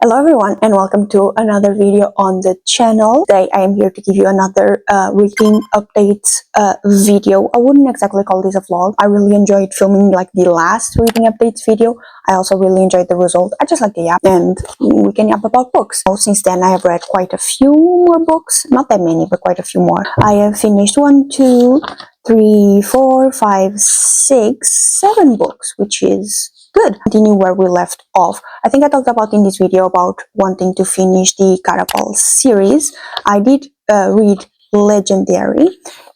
Hello everyone and welcome to another video on the channel. Today I am here to give you another reading updates video. I wouldn't exactly call this a vlog. I really enjoyed filming like the last reading updates video. I also really enjoyed the result. I just like the yap and we can yap about books. So since then I have read quite a few more books. Not that many, but quite a few more. I have finished 1, 2, 3, 4, 5, 6, 7 books, which is good. Continue where we left off. I think I talked about in this video about wanting to finish the Carapal series. I did read Legendary,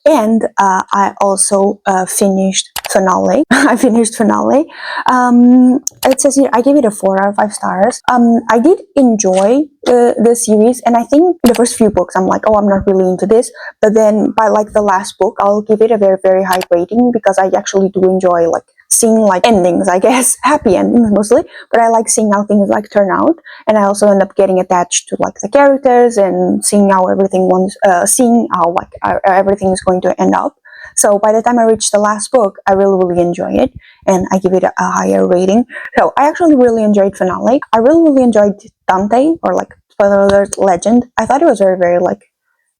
and I also finished Finale. I finished Finale. It says here I gave it a 4 out of 5 stars. I did enjoy the series, and I think the first few books I'm like, oh, I'm not really into this, but then by like the last book I'll give it a very, very high rating because I actually do enjoy like seeing like endings, I guess, happy endings mostly, but I like seeing how things like turn out, and I also end up getting attached to like the characters and seeing how everything everything is going to end up. So by the time I reach the last book, I really enjoy it, and I give it a higher rating. So I actually really enjoyed Finale. I really enjoyed Dante, or like spoiler alert, Legend. I thought it was very like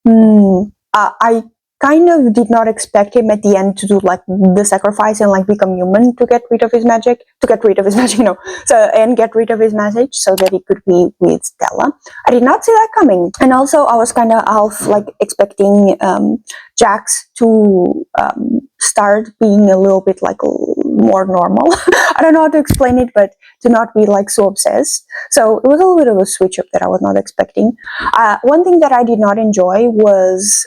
I kind of did not expect him at the end to do like the sacrifice and like become human to get rid of his magic, and get rid of his magic so that he could be with Stella. I did not see that coming, and also I was kind of half like expecting Jax to start being a little bit like more normal. I don't know how to explain it, but to not be like so obsessed. So it was a little bit of a switch up that I was not expecting. One thing that I did not enjoy was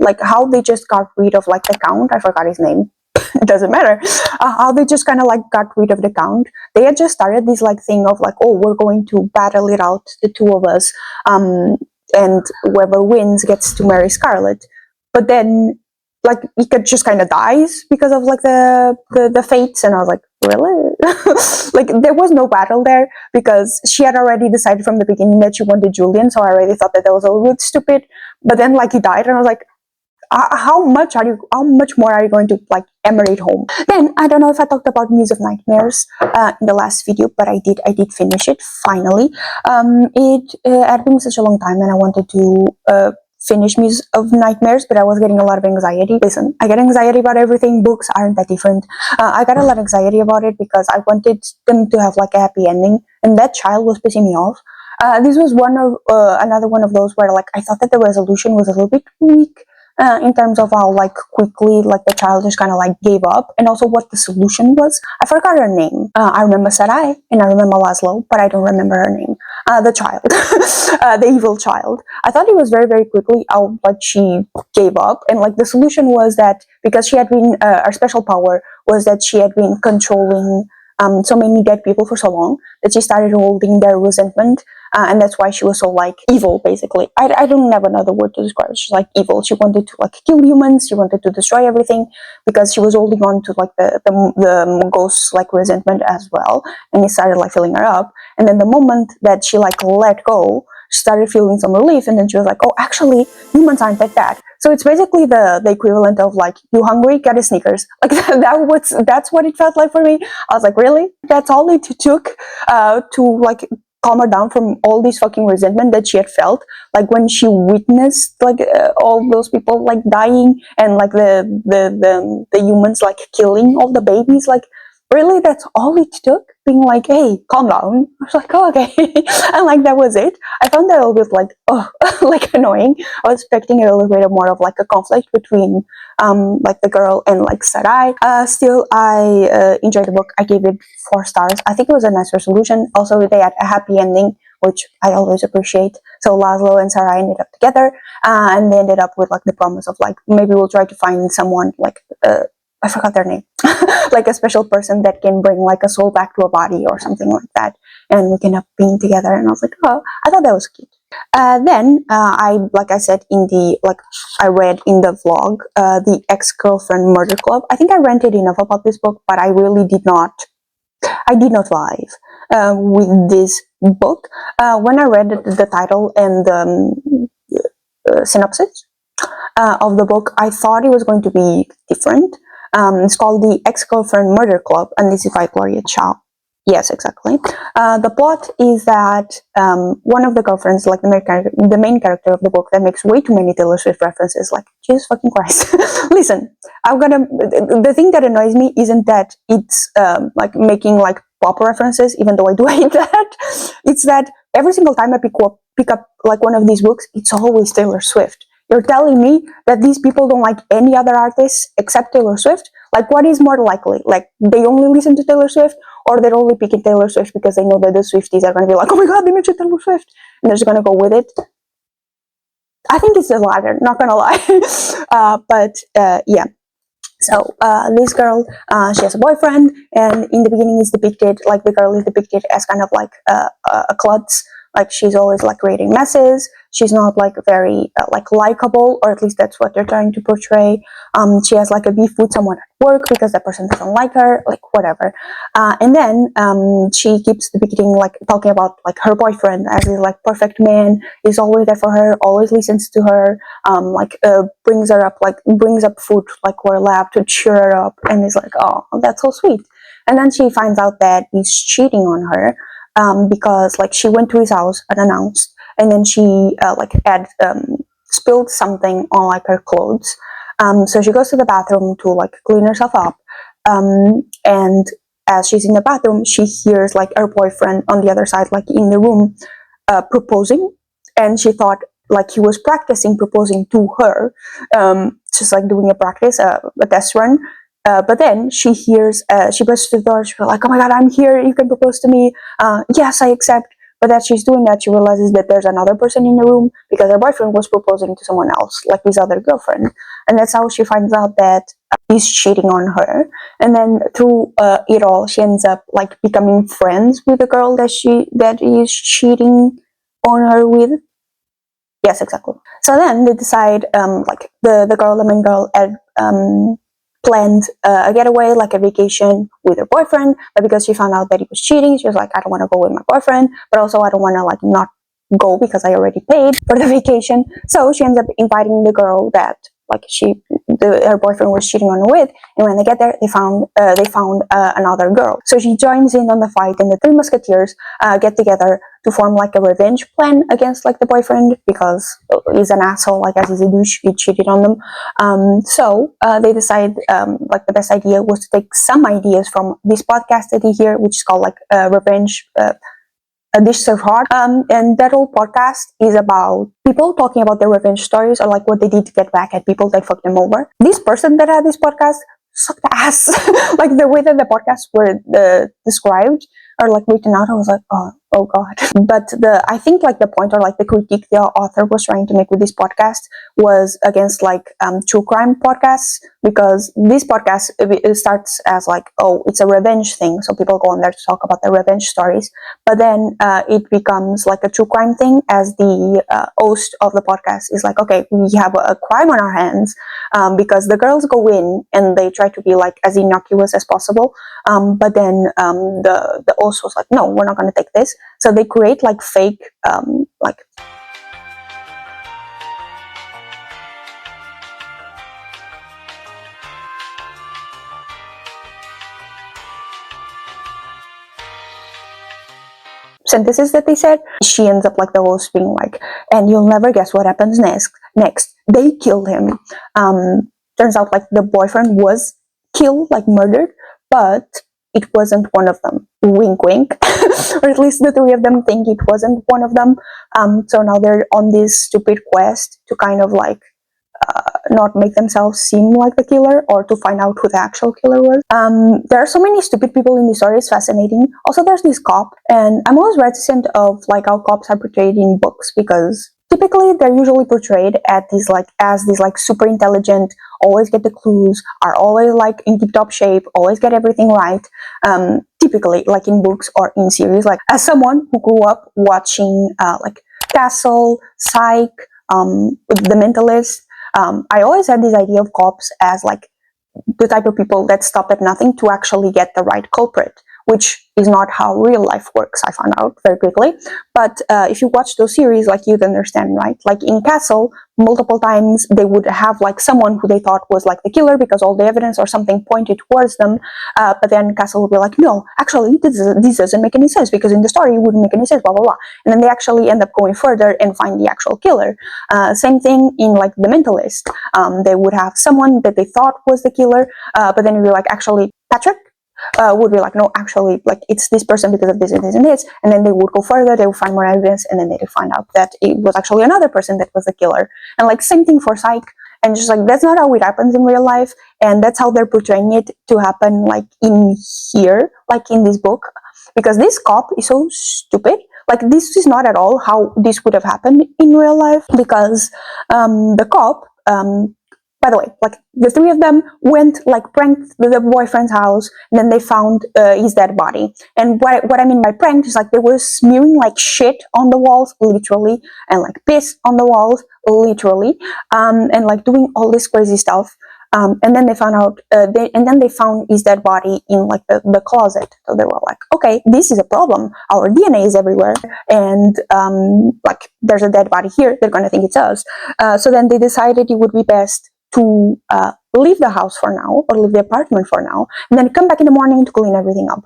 like how they just got rid of like the Count. I forgot his name. It doesn't matter. How they just kind of like got rid of the Count. They had just started this like thing of like, oh, we're going to battle it out, the two of us, and whoever wins gets to marry Scarlet. But then like Ika just kind of dies because of like the fates, and I was like, really? Like there was no battle there because she had already decided from the beginning that she wanted Julian, so I already thought that was a little bit stupid. But then like he died, and I was like, how much more are you going to like emirate home? Then I don't know if I talked about Muse of Nightmares in the last video, but I did finish it finally. It had been such a long time, and I wanted to finish Muse of Nightmares, but I was getting a lot of anxiety. Listen, I get anxiety about everything. Books aren't that different. I got a lot of anxiety about it because I wanted them to have like a happy ending, and that child was pissing me off. This was another one of those where like I thought that the resolution was a little bit weak. In terms of how like quickly like the child just kind of like gave up, and also what the solution was. I forgot her name. I remember Sarai and I remember Laszlo, but I don't remember her name. The child, the evil child. I thought it was very quickly how like she gave up, and like the solution was that because she had been her special power was that she had been controlling so many dead people for so long that she started holding their resentment. And that's why she was so like evil, basically. I don't have another word to describe it. She's like evil. She wanted to like kill humans. She wanted to destroy everything because she was holding on to like the ghost's like resentment as well. And it started like filling her up. And then the moment that she like let go, she started feeling some relief. And then she was like, oh, actually, humans aren't that bad. So it's basically the equivalent of like, you hungry, get a Snickers. Like that's what it felt like for me. I was like, really? That's all it took to like calm her down from all this fucking resentment that she had felt, like when she witnessed like all those people like dying, and like the humans like killing all the babies. Like, really, that's all it took? Being like, hey, calm down. I was like, oh, okay. And like that was it. I found that a little bit like, oh, like annoying. I was expecting a little bit more of like a conflict between like the girl and like Sarai. Still, I enjoyed the book. I gave it 4 stars. I think it was a nice resolution. Also, they had a happy ending, which I always appreciate. So Laszlo and Sarai ended up together, and they ended up with like the promise of like, maybe we'll try to find someone like I forgot their name, like a special person that can bring like a soul back to a body or something like that, and we can end up being together. And I was like, oh, I thought that was cute. Then like I said in the I read in the vlog, the Ex-Girlfriend Murder Club. I think I ranted enough about this book, but I really did not. I did not vibe with this book. When I read the title and the synopsis of the book, I thought it was going to be different. It's called the Ex-Girlfriend Murder Club, and this is by Gloria Chow. Yes, exactly. The plot is that one of the girlfriends, like the main character of the book, that makes way too many Taylor Swift references. Like, Jesus fucking Christ! Listen, I'm gonna. The thing that annoys me isn't that it's like making like pop references, even though I do hate that. It's that every single time I pick up like one of these books, it's always Taylor Swift. You're telling me that these people don't like any other artists except Taylor Swift? Like, what is more likely? Like, they only listen to Taylor Swift, or they're only picking Taylor Swift because they know that the Swifties are going to be like, oh my god, they mentioned Taylor Swift, and they're just going to go with it. I think it's the latter, not going to lie. Yeah. So this girl, she has a boyfriend, and in the beginning is depicted, like the girl is depicted as kind of like a klutz. Like, she's always like creating messes. She's not like very like likable, or at least that's what they're trying to portray. She has like a beef with someone at work because that person doesn't like her, like whatever. And then she keeps depicting, like talking about like her boyfriend as this like perfect man. He's always there for her, always listens to her, brings her up, like brings up food like her lap to cheer her up, and is like, oh, that's so sweet. And then she finds out that he's cheating on her, because like she went to his house unannounced, and then she like had spilled something on like her clothes. So she goes to the bathroom to like clean herself up, and as she's in the bathroom, she hears like her boyfriend on the other side, like in the room, proposing, and she thought like he was practicing proposing to her, just like doing a practice, a test run. But then she hears, she bursts through the door. She's like, "Oh my god, I'm here! You can propose to me. Yes, I accept." But as she's doing that, she realizes that there's another person in the room because her boyfriend was proposing to someone else, like his other girlfriend, and that's how she finds out that he's cheating on her. And then through it all, she ends up like becoming friends with the girl that is cheating on her with. Yes, exactly. So then they decide, like the main girl, had planned a getaway, like a vacation with her boyfriend, but because she found out that he was cheating, she was like, I don't want to go with my boyfriend, but also I don't want to like not go because I already paid for the vacation. So she ends up inviting the girl that like her boyfriend was cheating on her with, and when they get there, they found another girl. So she joins in on the fight, and the three musketeers get together to form like a revenge plan against like the boyfriend because he's an asshole, like as he's a douche, he cheated on them. So they decide like the best idea was to take some ideas from this podcast that you hear, which is called like Revenge. A Dish Served Hot. And that whole podcast is about people talking about their revenge stories, or like what they did to get back at people that fucked them over. This person that had this podcast sucked ass. Like the way that the podcasts were described or like written out, I was like, oh god. But I think like the point, or like the critique the author was trying to make with this podcast was against like true crime podcasts, because this podcast, it starts as like, oh, it's a revenge thing, so people go on there to talk about their revenge stories, but then it becomes like a true crime thing, as the host of the podcast is like, okay, we have a crime on our hands, because the girls go in and they try to be like as innocuous as possible, but then the host was like, no, we're not going to take this. So they create like fake like sentences that they said. She ends up like the host being like, and you'll never guess what happens next they kill him. Turns out like the boyfriend was killed, like murdered, but it wasn't one of them. Wink wink. Or at least the three of them think it wasn't one of them. So now they're on this stupid quest to kind of like not make themselves seem like the killer, or to find out who the actual killer was. There are so many stupid people in this story. It's fascinating. Also, there's this cop, and I'm always reticent of like how cops are portrayed in books, because typically they're usually portrayed as these like super intelligent, always get the clues, are always like in tip-top shape, always get everything right. Typically, like in books or in series, like as someone who grew up watching like Castle, Psych, The Mentalist, I always had this idea of cops as like the type of people that stop at nothing to actually get the right culprit. which is not how real life works, I found out very quickly. But if you watch those series, like, you'd understand, right? Like in Castle, multiple times they would have like someone who they thought was like the killer because all the evidence or something pointed towards them, but then Castle would be like, no, actually this doesn't make any sense, because in the story it wouldn't make any sense, blah blah blah. And then they actually end up going further and find the actual killer. Same thing in like The Mentalist. They would have someone that they thought was the killer, but then you'd be like, actually Patrick, would be like, no, actually, like, it's this person because of this and this and this. And then they would go further, they would find more evidence, and then they would find out that it was actually another person that was the killer. And like, same thing for Psych. And just like, that's not how it happens in real life, and that's how they're portraying it to happen, like in here, like in this book, because this cop is so stupid. Like, this is not at all how this would have happened in real life, because the cop, by the way, like, the three of them went, like, pranked the boyfriend's house, and then they found his dead body. And what I mean by pranked is, like, they were smearing, like, shit on the walls, literally, and, like, piss on the walls, literally, and, like, doing all this crazy stuff. And then they found out, they found his dead body in, like, the closet. So they were like, okay, this is a problem. Our DNA is everywhere, and like, there's a dead body here. They're gonna think it's us. So then they decided it would be best to leave the house for now, or leave the apartment for now, and then come back in the morning to clean everything up.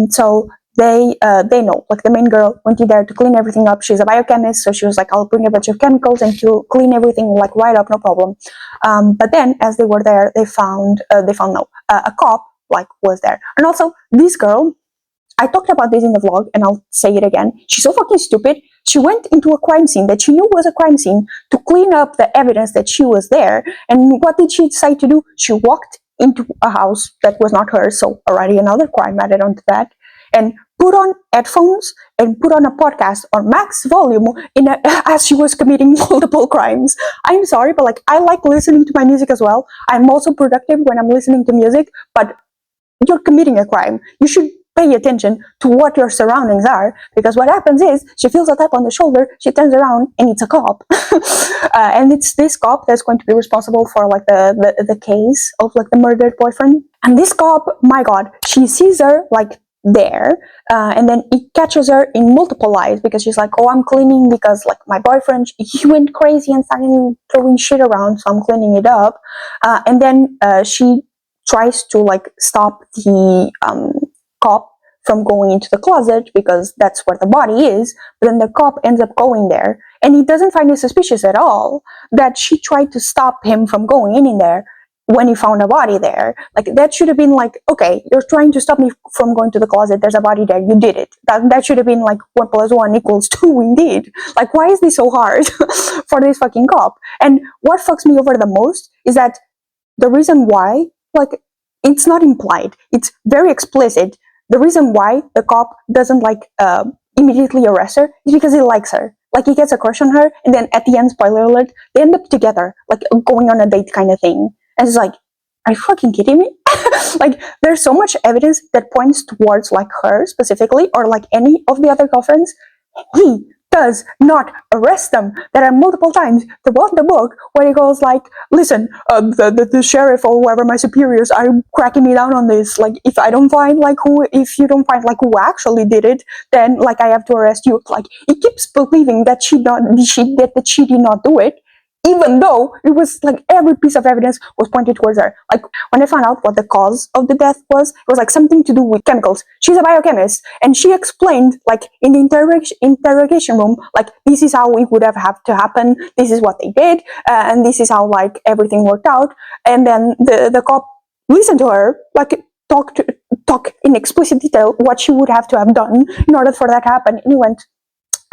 So they know, like, the main girl went in there to clean everything up. She's a biochemist, so she was like, I'll bring a bunch of chemicals and to clean everything, like, right up, no problem. But then as they were there, they found a cop, like, was there. And also, this girl, I talked about this in the vlog, and I'll say it again. She's so fucking stupid. She went into a crime scene that she knew was a crime scene to clean up the evidence that she was there. And what did she decide to do? She walked into a house that was not hers, so already another crime added onto that, and put on headphones and put on a podcast on max volume as she was committing multiple crimes. I'm sorry, but, like, I like listening to my music as well. I'm also productive when I'm listening to music, but you're committing a crime. You should pay attention to what your surroundings are, because what happens is she feels a tap on the shoulder, she turns around, and it's a cop. And it's this cop that's going to be responsible for, like, the case of, like, the murdered boyfriend. And this cop, my god, she sees her, like, there, and then it catches her in multiple lies, because she's like, oh, I'm cleaning because, like, my boyfriend, he went crazy and started throwing shit around, so I'm cleaning it up. And then she tries to, like, stop the cop from going into the closet, because that's where the body is. But then the cop ends up going there, and he doesn't find it suspicious at all that she tried to stop him from going in there when he found a body there. Like, that should have been like, okay, you're trying to stop me from going to the closet, there's a body there, you did it. That should have been like 1 + 1 = 2 indeed. Like, why is this so hard for this fucking cop? And what fucks me over the most is that the reason why, like, it's not implied, it's very explicit. The reason why the cop doesn't, like, immediately arrest her is because he likes her. Like, he gets a crush on her, and then at the end, spoiler alert, they end up together, like, going on a date kind of thing. And it's like, are you fucking kidding me? Like, there's so much evidence that points towards, like, her specifically, or, like, any of the other girlfriends. He does not arrest them. There are multiple times throughout the book where he goes like, listen, the sheriff or whoever, my superiors, are cracking me down on this. Like, if you don't find like who actually did it, then, like, I have to arrest you. Like, he keeps believing that she did not do it, even though it was like every piece of evidence was pointed towards her. Like, when I found out what the cause of the death was, it was like something to do with chemicals. She's a biochemist, and she explained, like, in the interrogation room, like, this is how it would have to happen, this is what they did, and this is how, like, everything worked out. And then the cop listened to her, like, talk in explicit detail what she would have to have done in order for that to happen, and he went,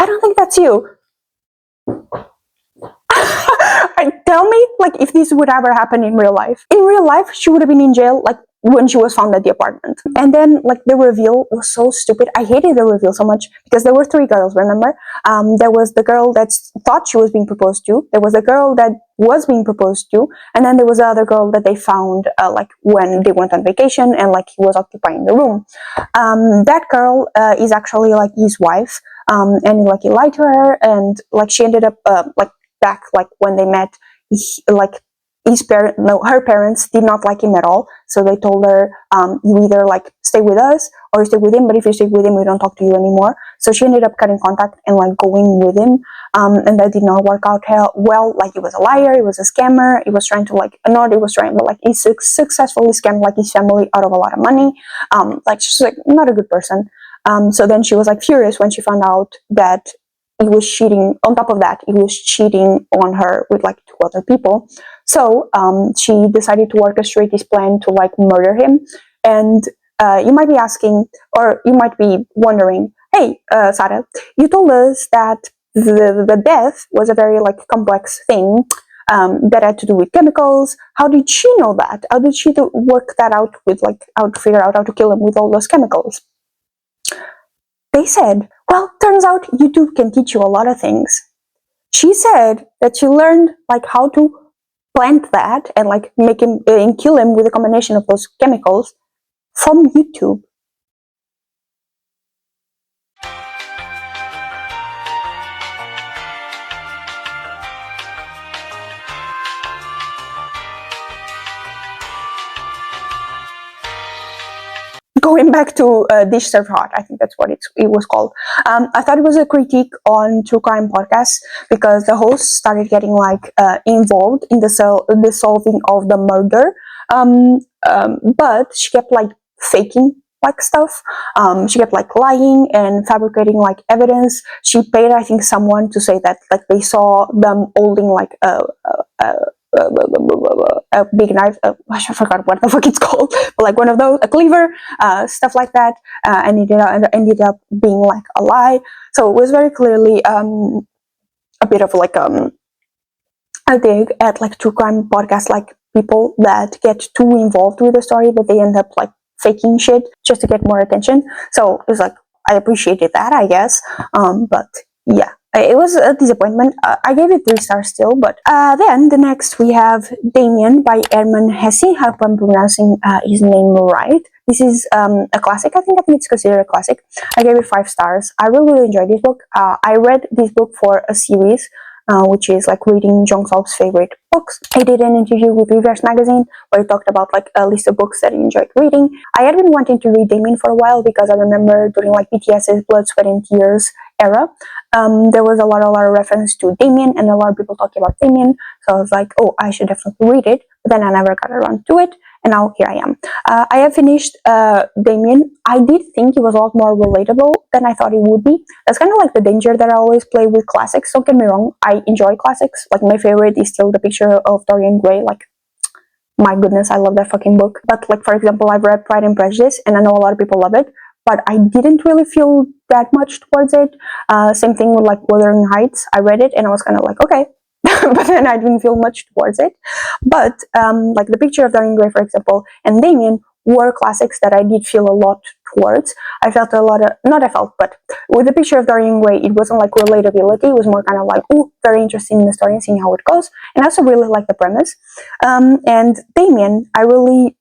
I don't think that's you. Tell me, like, if this would ever happen in real life. In real life, she would have been in jail, like, when she was found at the apartment. And then, like, the reveal was so stupid. I hated the reveal so much, because there were 3 girls, remember? There was the girl that thought she was being proposed to, there was the girl that was being proposed to, and then there was the other girl that they found, like, when they went on vacation, and, like, he was occupying the room. That girl is actually, like, his wife, and, like, he lied to her, and, like, she ended up, like, back, like, when they met, like, her parents did not like him at all, so they told her, you either like stay with us or stay with him, but if you stay with him we don't talk to you anymore. So she ended up cutting contact and like going with him, and that did not work out well. Like, he was a liar, he was a scammer, he was trying to like, not he was trying, but like he successfully scammed like his family out of a lot of money. Like, she's like not a good person. So then she was like furious when she found out that he was cheating. On top of that, he was cheating on her with like 2 other people. So she decided to orchestrate this plan to like murder him. And you might be asking, or you might be wondering, hey, Sara, you told us that the death was a very like complex thing, that had to do with chemicals. How did she know that? How did she work that out with like, how to figure out how to kill him with all those chemicals? They said, well, turns out YouTube can teach you a lot of things. She said that she learned like how to plant that and like make him and kill him with a combination of those chemicals from YouTube. Going back to Dish Serve Hot, I think that's what it was called. I thought it was a critique on true crime podcasts because the host started getting like involved in the solving of the murder, but she kept like faking like stuff. She kept like lying and fabricating like evidence. She paid, I think, someone to say that like they saw them holding like a big knife. I forgot what the fuck it's called, but like one of those, a cleaver, stuff like that, and it ended up being like a lie. So it was very clearly a bit of like a dig at like true crime podcasts, like people that get too involved with the story that they end up like faking shit just to get more attention. So it was like, I appreciated that, I guess, but yeah. It was a disappointment. I gave it 3 stars still, but then the next we have Damien by Herman Hesse. I hope I'm pronouncing his name right. This is a classic. I think it's considered a classic. I gave it 5 stars. I really enjoyed this book. I read this book for a series, which is like reading Jong-seok's favorite books. I did an interview with Reverse Magazine where he talked about like a list of books that he enjoyed reading. I had been wanting to read Damien for a while because I remember during like BTS's Blood, Sweat and Tears era, there was a lot of reference to Damien and a lot of people talking about Damien. So I was like, oh, I should definitely read it. But then I never got around to it. And now here I am. I have finished Damien. I did think it was a lot more relatable than I thought it would be. That's kind of like the danger that I always play with classics. Don't get me wrong, I enjoy classics. Like, my favorite is still The Picture of Dorian Gray. Like, my goodness, I love that fucking book. But like, for example, I've read Pride and Prejudice, and I know a lot of people love it, but I didn't really feel that much towards it. Same thing with like Wuthering Heights. I read it and I was kind of like, okay. But then I didn't feel much towards it. But like The Picture of Dorian Gray, for example, and Damien were classics that I did feel a lot towards. I felt a lot of, not I felt, but with The Picture of Dorian Gray, it wasn't like relatability. It was more kind of like, oh, very interesting in the story and seeing how it goes. And I also really like the premise. And Damien, I really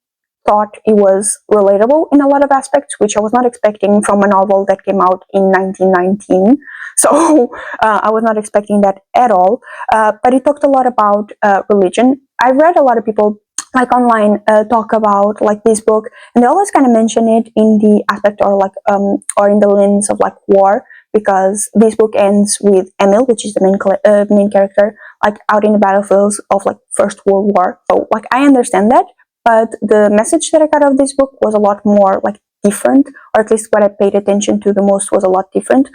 thought it was relatable in a lot of aspects, which I was not expecting from a novel that came out in 1919. So I was not expecting that at all. But it talked a lot about religion. I read a lot of people like online talk about like this book, and they always kind of mention it in the aspect or like or in the lens of like war, because this book ends with Emil, which is the main character, like out in the battlefields of like First World War. So like I understand that, but the message that I got out of this book was a lot more like different, or at least what I paid attention to the most was a lot different,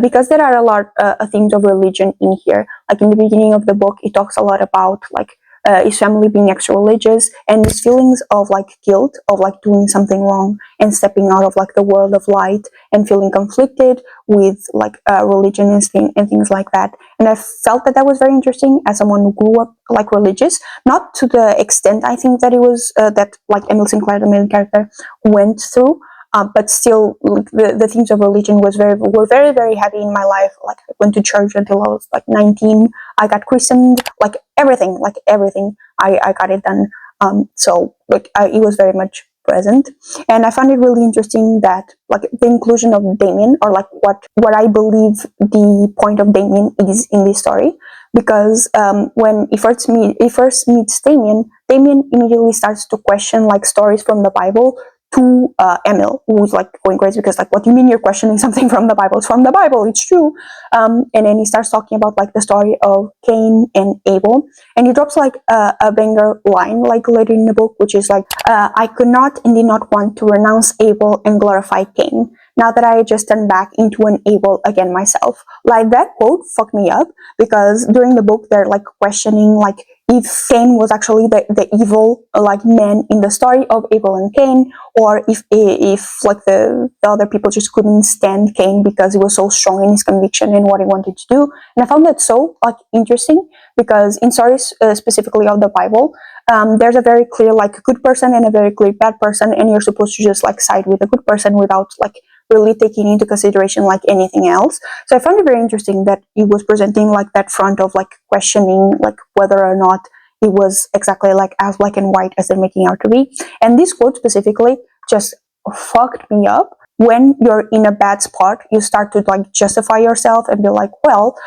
because there are a lot of themes of religion in here. Like in the beginning of the book, it talks a lot about like his family being extra religious and his feelings of like guilt of like doing something wrong and stepping out of like the world of light and feeling conflicted with like religion and things like that. And I felt that that was very interesting as someone who grew up like religious, not to the extent I think that it was that like Emil Sinclair, the main character, went through. But still, the themes of religion were very, very heavy in my life. Like, I went to church until I was like 19. I got christened, like everything. I got it done. So like, it was very much present, and I found it really interesting that like the inclusion of Damien, or like what I believe the point of Damien is in this story, because when he first meets Damien immediately starts to question like stories from the Bible to Emil, who's like going crazy because like, what do you mean you're questioning something from the Bible? It's from the Bible, it's true. And then he starts talking about like the story of Cain and Abel, and he drops like a banger line like later in the book, which is like, I could not and did not want to renounce Abel and glorify Cain. Now that I just turned back into an Abel again myself. Like, that quote fucked me up, because during the book they're like questioning like if Cain was actually the evil like man in the story of Abel and Cain, or if like the other people just couldn't stand Cain because he was so strong in his conviction and what he wanted to do. And I found that so like interesting, because in stories specifically of the Bible, there's a very clear like good person and a very clear bad person, and you're supposed to just like side with the good person without like really taking into consideration like anything else. So I found it very interesting that he was presenting like that front of like questioning like whether or not it was exactly like as black and white as they're making out to be. And this quote specifically just fucked me up. When you're in a bad spot, you start to like justify yourself and be like, well,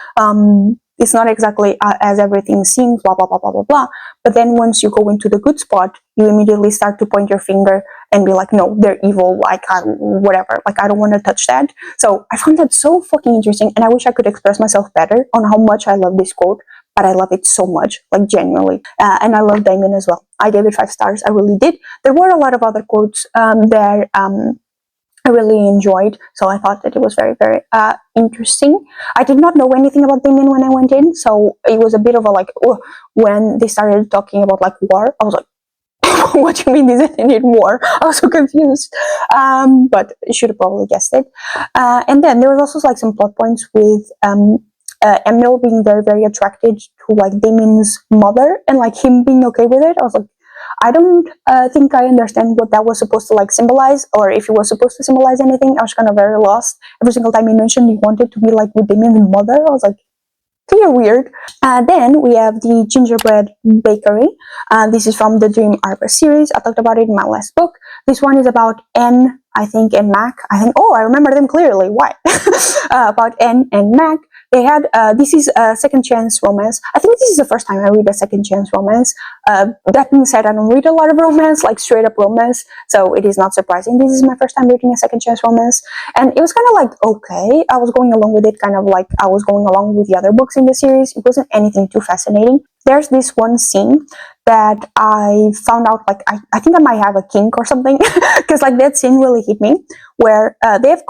it's not exactly as everything seems, blah, blah, blah, blah, blah, blah. But then once you go into the good spot, you immediately start to point your finger and be like, no, they're evil, like, whatever, like, I don't want to touch that. So I found that so fucking interesting, and I wish I could express myself better on how much I love this quote, but I love it so much, like, genuinely. And I love Damien as well. I gave it 5 stars, I really did. There were a lot of other quotes there, I really enjoyed, so I thought that it was very, very interesting. I did not know anything about Damien when I went in, so it was a bit of a like, oh, when they started talking about like war, I was like, what do you mean this isn't war? I was so confused, but you should have probably guessed it. And then there was also like some plot points with Emil being very, very attracted to like Damien's mother, and like him being okay with it. I was like, I don't think I understand what that was supposed to like symbolize, or if it was supposed to symbolize anything. I was kind of very lost. Every single time he mentioned he wanted to be like with Damien's mother, I was like, you're weird. Then we have the gingerbread bakery. This is from the Dream Arbor series. I talked about it in my last book. This one is about Anne, I think, and Mac. I think, oh, I remember them clearly. Why? About Anne and Mac. They had, this is a second chance romance. I think this is the first time I read a second chance romance. That being said, I don't read a lot of romance, like straight up romance, so it is not surprising. This is my first time reading a second chance romance, and it was kind of like, okay, I was going along with it, kind of like I was going along with the other books in the series. It wasn't anything too fascinating. There's this one scene that I found out, like, I think I might have a kink or something, because like that scene really hit me, where they have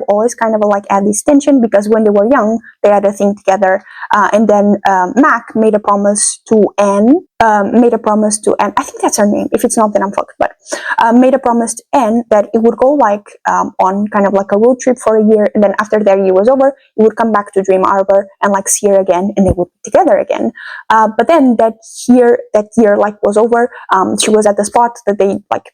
always kind of like had this tension, because when they were young, they had a thing together, and then Mac made a promise to Anne, I think that's her name, if it's not then I'm fucked, but made a promise to Anne that it would go like on kind of like a road trip for a year, and then after their year was over, it would come back to Dream Arbor and like see her again, and they would be together again. But then that year like was over. She was at the spot that they like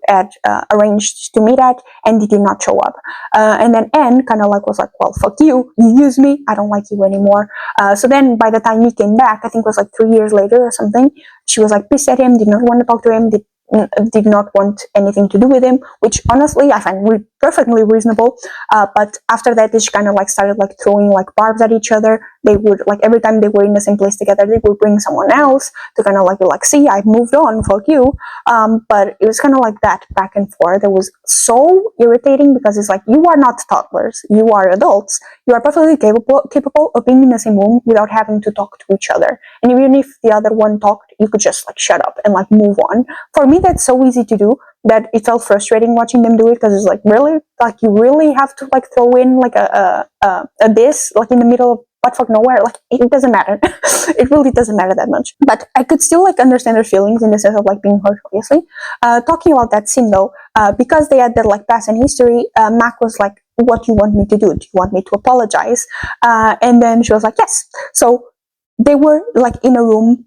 had arranged to meet at, and he did not show up. And then Anne kind of like was like, well, fuck you, you used me, I don't like you anymore. So then by the time he came back, I think it was like 3 years later or something, she was like pissed at him, did not want to talk to him, did not want anything to do with him, which honestly I find perfectly reasonable. But after that, they kind of like started like throwing like barbs at each other. They would like, every time they were in the same place together, they would bring someone else to kind of like be like, see, I've moved on, fuck you. But it was kind of like that back and forth. It was so irritating, because it's like, you are not toddlers, you are adults, you are perfectly capable of being in the same room without having to talk to each other. And even if the other one talked, you could just like shut up and like move on. For me, that's so easy to do that it felt frustrating watching them do it, because it's like, really, like, you really have to like throw in like a this like in the middle of buttfuck nowhere. Like, it doesn't matter. It really doesn't matter that much. But I could still like understand their feelings in the sense of like being hurt, obviously. Talking about that scene though, because they had their like past and history, Mac was like, what do you want me to do? Do you want me to apologize? And then she was like, yes. So they were like in a room.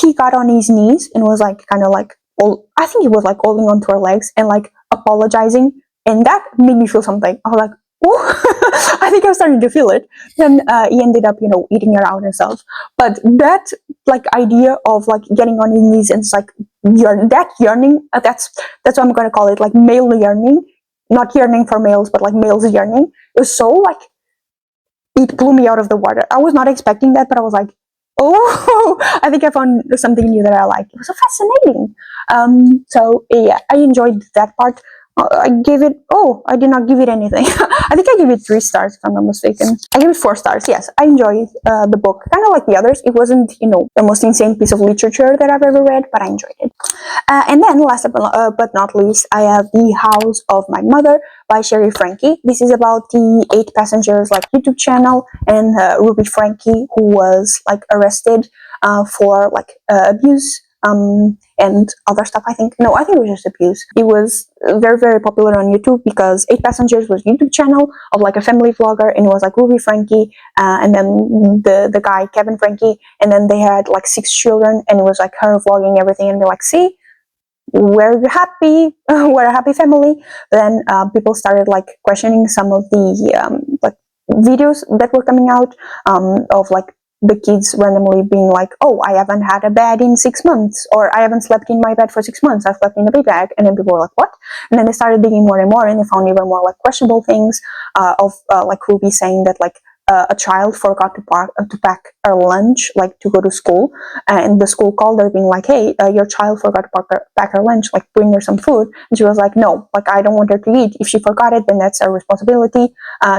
He got on his knees and was like kind of like, I think he was like holding onto her legs and like apologizing, and that made me feel something. I was like, oh, I think I'm starting to feel it. Then he ended up, eating her out and stuff. But that like idea of like getting on his knees and it's like that yearning, that's what I'm gonna call it, like male yearning, not yearning for males, but like males yearning. It was so like it blew me out of the water. I was not expecting that, but I was like, oh, I think I found something new that I like. It was so fascinating. So yeah, I enjoyed that part. I gave it. Oh, I did not give it anything. I think I gave it 3 stars, if I'm not mistaken. I gave it 4 stars. Yes, I enjoyed the book, kind of like the others. It wasn't, the most insane piece of literature that I've ever read, but I enjoyed it. And then, last but not least, I have The House of My Mother by Sherry Frankie. This is about the 8 Passengers like YouTube channel, and Ruby Frankie, who was like arrested for like abuse and other stuff. I think it was just abuse. It was very, very popular on YouTube because 8 Passengers was a YouTube channel of like a family vlogger, and it was like Ruby Frankie and then the guy Kevin Frankie, and then they had like 6 children, and it was like her vlogging everything, and they're like, see, we're happy, we're a happy family. Then people started like questioning some of the like videos that were coming out of like the kids randomly being like, oh, I haven't had a bed in 6 months, or I haven't slept in my bed for 6 months, I've slept in a big bag. And then people were like, what? And then they started digging more and more, and they found even more like questionable things of like Ruby saying that like a child forgot to pack her lunch, like to go to school, and the school called her being like, hey, your child forgot to pack her lunch, like bring her some food. And she was like, no, like I don't want her to eat. If she forgot it, then that's her responsibility.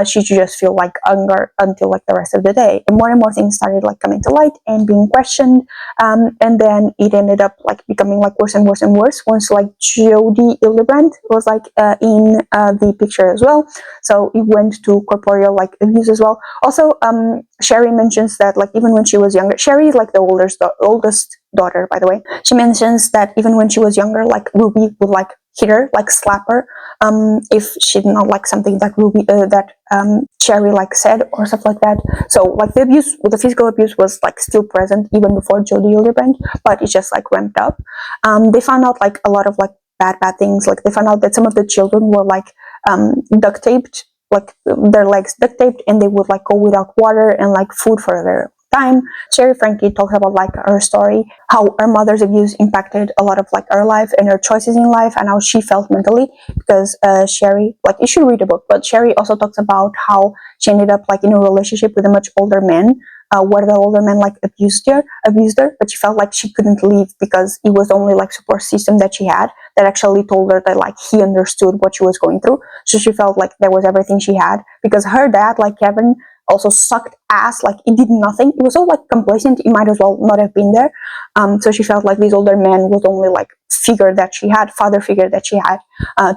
She should just feel like hunger until like the rest of the day. And more things started like coming to light and being questioned, and then it ended up like becoming like worse and worse and worse once like Jodie Hildebrandt was like in the picture as well. So it went to corporeal like abuse as well. Also, Sherry mentions that like even when she was younger, Sherry is like the oldest daughter, by the way. She mentions that even when she was younger, like Ruby would like hit her, like slap her, if she did not like something that Sherry like said or stuff like that. So like the physical abuse was like still present even before Jodie Hildebrandt, but it just like ramped up. They found out like a lot of like bad things. Like they found out that some of the children were like duct taped, like their legs duct taped, and they would like go without water and like food for a very time. Sherry Frankie talks about like her story, how her mother's abuse impacted a lot of like her life and her choices in life, and how she felt mentally. Because Sherry, like you should read the book, but Sherry also talks about how she ended up like in a relationship with a much older man, where the older man like abused her, but she felt like she couldn't leave because it was the only like support system that she had that actually told her that like he understood what she was going through. So she felt like that was everything she had, because her dad, like Kevin, also sucked ass. Like it did nothing. It was so like complacent. It might as well not have been there. So she felt like this older man was only like father figure that she had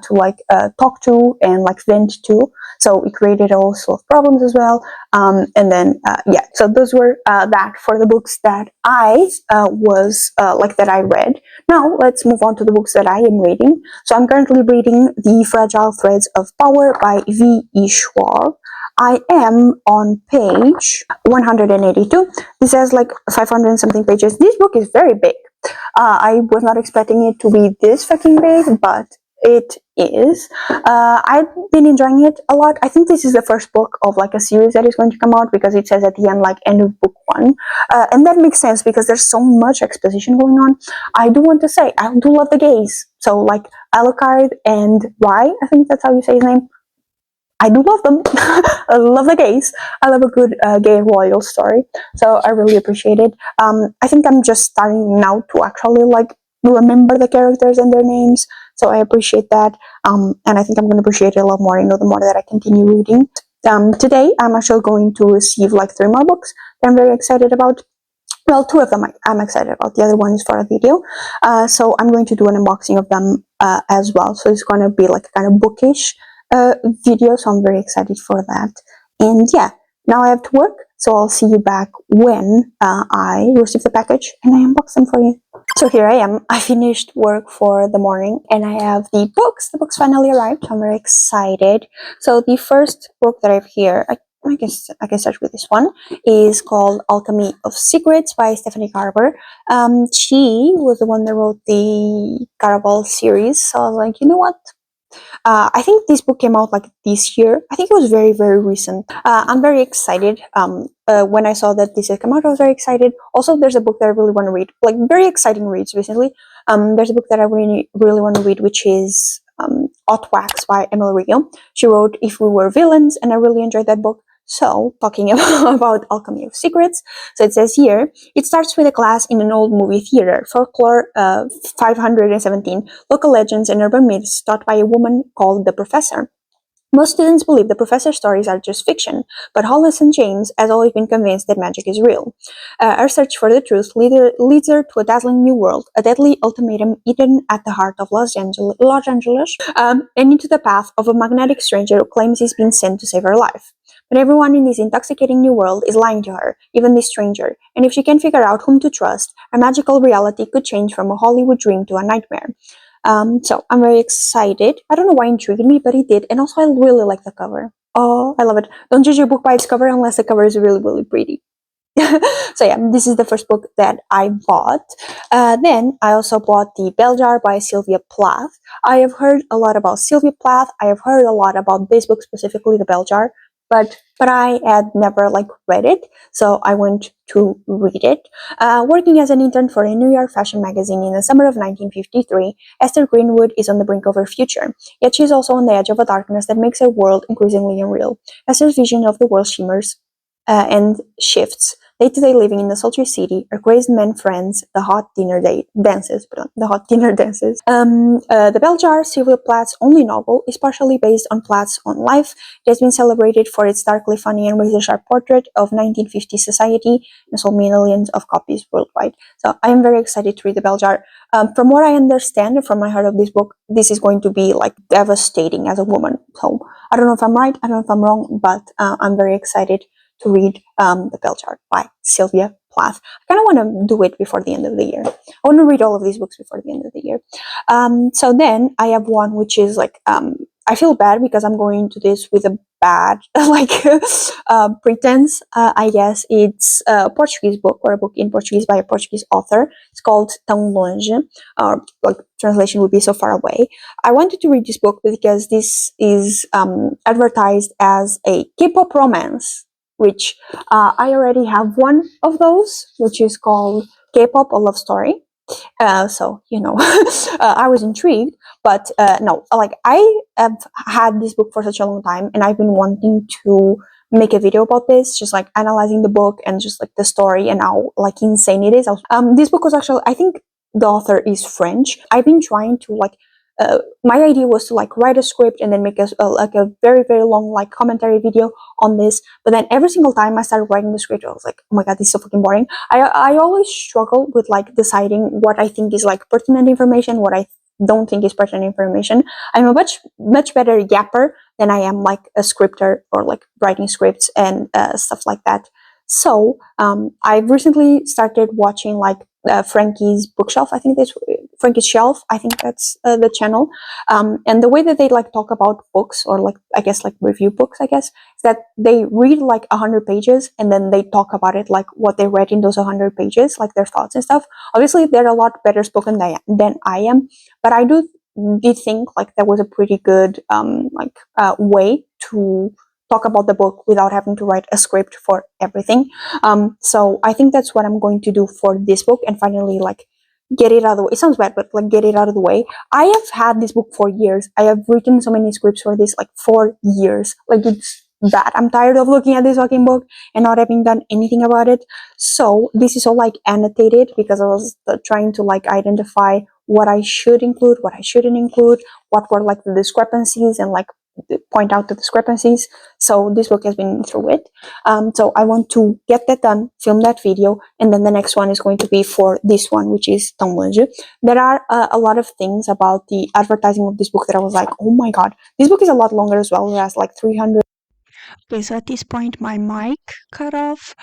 to like talk to and like vent to. So it created all sorts of problems as well. And then yeah, so those were that for the books that I that I read. Now let's move on to the books that I am reading. So I'm currently reading The Fragile Threads of Power by V.E. Schwab. I am on page 182. This has like 500 and something pages. This book is very big. I was not expecting it to be this fucking big, but it is. I've been enjoying it a lot. I think this is the first book of like a series that is going to come out, because it says at the end like end of book 1, and that makes sense because there's so much exposition going on. I do want to say I do love the gays. So like Alucard and Rye, I think that's how you say his name. I do love them. I love the gays. I love a good gay royal story. So I really appreciate it. I think I'm just starting now to actually like remember the characters and their names. So I appreciate that. And I think I'm going to appreciate it a lot more, the more that I continue reading. Today, I'm actually going to receive like 3 more books that I'm very excited about. Well, 2 of them I'm excited about. The other one is for a video. So I'm going to do an unboxing of them as well. So it's going to be like kind of bookish video, so I'm very excited for that. And yeah, now I have to work, so I'll see you back when I receive the package and I unbox them for you. So here I am. I finished work for the morning and I have the books. The books finally arrived, so I'm very excited. So the first book that I have here, I guess I can start with this one, is called Alchemy of Secrets by Stephanie Garber. She was the one that wrote the Caraval series, so I was like, you know what? I think this book came out like this year. I think it was very, very recent. I'm very excited. When I saw that this had come out, I was very excited. Also, there's a book that I really want to read, like very exciting reads recently. There's a book that I really, really want to read, which is Hot Wax by Emily Regal. She wrote If We Were Villains, and I really enjoyed that book. So, talking about Alchemy of Secrets, so it says here, it starts with a class in an old movie theater, Folklore 517, local legends and urban myths taught by a woman called the Professor. Most students believe the professor's stories are just fiction, but Hollis and James has always been convinced that magic is real. Our search for the truth leads her to a dazzling new world, a deadly ultimatum hidden at the heart of Los Angeles, and into the path of a magnetic stranger who claims he's been sent to save her life. But everyone in this intoxicating new world is lying to her, even this stranger, and if she can figure out whom to trust, her magical reality could change from a Hollywood dream to a nightmare. So I'm very excited. I don't know why it intrigued me, but it did. And also, I really like the cover. Oh, I love it. Don't judge a book by its cover unless the cover is really, really pretty. So yeah, this is the first book that I bought. Then I also bought The Bell Jar by Sylvia Plath. I have heard a lot about Sylvia Plath. I have heard a lot about this book specifically, The Bell Jar, but I had never read it, so I went to read it. Working as an intern for a New York fashion magazine in the summer of 1953, Esther Greenwood is on the brink of her future, yet she is also on the edge of a darkness that makes her world increasingly unreal. Esther's vision of the world shimmers and shifts. Day-to-day living in the sultry city, her crazed men friends, the hot dinner dances. The Bell Jar, Sylvia Plath's only novel, is partially based on Plath's own life. It has been celebrated for its darkly funny and razor-sharp portrait of 1950s society and sold millions of copies worldwide. So I am very excited to read The Bell Jar. From what I understand, from my heart of this book, this is going to be devastating as a woman. So I don't know if I'm right, I don't know if I'm wrong, but I'm very excited to read The Bell Jar by Sylvia Plath. I kind of want to do it before the end of the year. I want to read all of these books before the end of the year. So then I have one which is I feel bad because I'm going to this with a bad pretense. I guess it's a Portuguese book or a book in Portuguese by a Portuguese author. It's called Tão Longe, or translation would be So Far Away. I wanted to read this book because this is advertised as a K-pop romance, which I already have one of those, which is called K-pop: A Love Story. So I was intrigued, but no, I have had this book for such a long time, and I've been wanting to make a video about this, just analyzing the book and just the story and how insane it is. This book was actually, I think the author is French. I've been trying to my idea was to write a script and then make a very, very long commentary video on this, but then every single time I started writing the script, I was like, oh my god, this is so fucking boring. I always struggle with deciding what I think is pertinent information, what I don't think is pertinent information. I'm a much better yapper than I am a scripter or writing scripts and stuff like that. So I've recently started watching Frankie's Bookshelf. I think that's Frankie's Shelf. I think that's the channel. And the way that they talk about books, or I guess review books, I guess, is that they read 100 pages and then they talk about it, what they read in those 100 pages, their thoughts and stuff. Obviously, they're a lot better spoken than I am, but I did think that was a pretty good way to talk about the book without having to write a script for everything. So I think that's what I'm going to do for this book, and finally get it out of the way. It sounds bad, but get it out of the way. I have had this book for years. I have written so many scripts for this for years. It's bad. I'm tired of looking at this fucking book and not having done anything about it. So this is all annotated because I was trying to identify what I should include, what I shouldn't include, what were the discrepancies, and point out the discrepancies. So this book has been through it. So I want to get that done, film that video, and then the next one is going to be for this one, which is Tão Longe. There are a lot of things about the advertising of this book that I was like, oh my god, this book is a lot longer as well. It has 300. Okay, so at this point my mic cut off,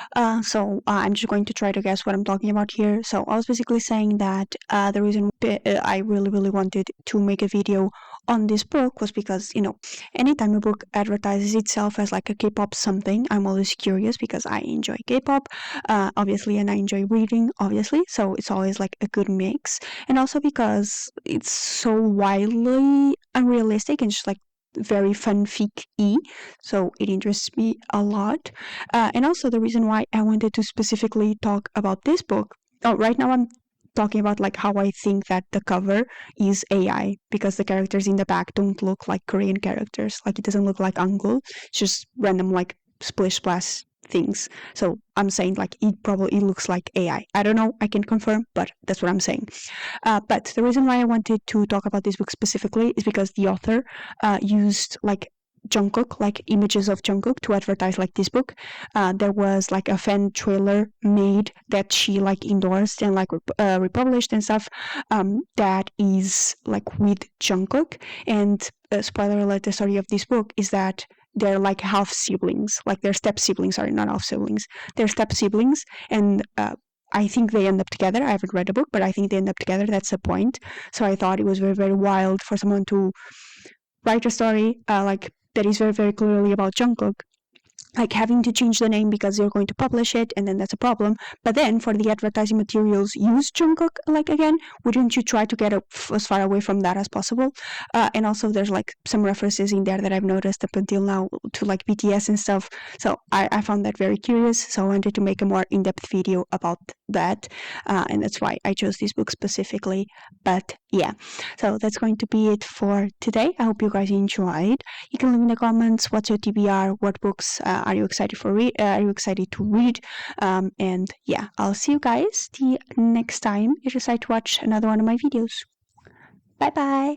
so I'm just going to try to guess what I'm talking about here. So I was basically saying that the reason I really wanted to make a video on this book was because, anytime a book advertises itself as a K-pop something, I'm always curious because I enjoy K-pop, obviously, and I enjoy reading, obviously, so it's always a good mix, and also because it's so wildly unrealistic and just very fanfic-y, so it interests me a lot. And also the reason why I wanted to specifically talk about this book, right now I'm talking about how I think that the cover is AI, because the characters in the back don't look like Korean characters. It doesn't look like Hangul. It's just random splish splash things. So I'm saying like it probably looks like AI. I don't know, I can confirm, but that's what I'm saying. But the reason why I wanted to talk about this book specifically is because the author used like Jungkook, like images of Jungkook to advertise like this book. There was like a fan trailer made that she like endorsed and like republished and stuff, that is like with Jungkook. And spoiler alert, the story of this book is that they're like half siblings, like they're step siblings, sorry, not half siblings, they're step siblings. And I think they end up together. I haven't read the book, but I think they end up together. That's the point. So I thought it was very, very wild for someone to write a story like that is very, very clearly about Jungkook, like having to change the name because you're going to publish it, and then that's a problem. But then for the advertising materials, use Jungkook like again. Wouldn't you try to get as far away from that as possible? And also there's like some references in there that I've noticed up until now to like BTS and stuff. So I found that very curious. So I wanted to make a more in-depth video about that, and that's why I chose this book specifically. But yeah, so that's going to be it for today. I hope you guys enjoyed. You can leave in the comments what's your TBR, what books are you excited for are you excited to read, and yeah, I'll see you guys the next time you decide to watch another one of my videos. Bye bye.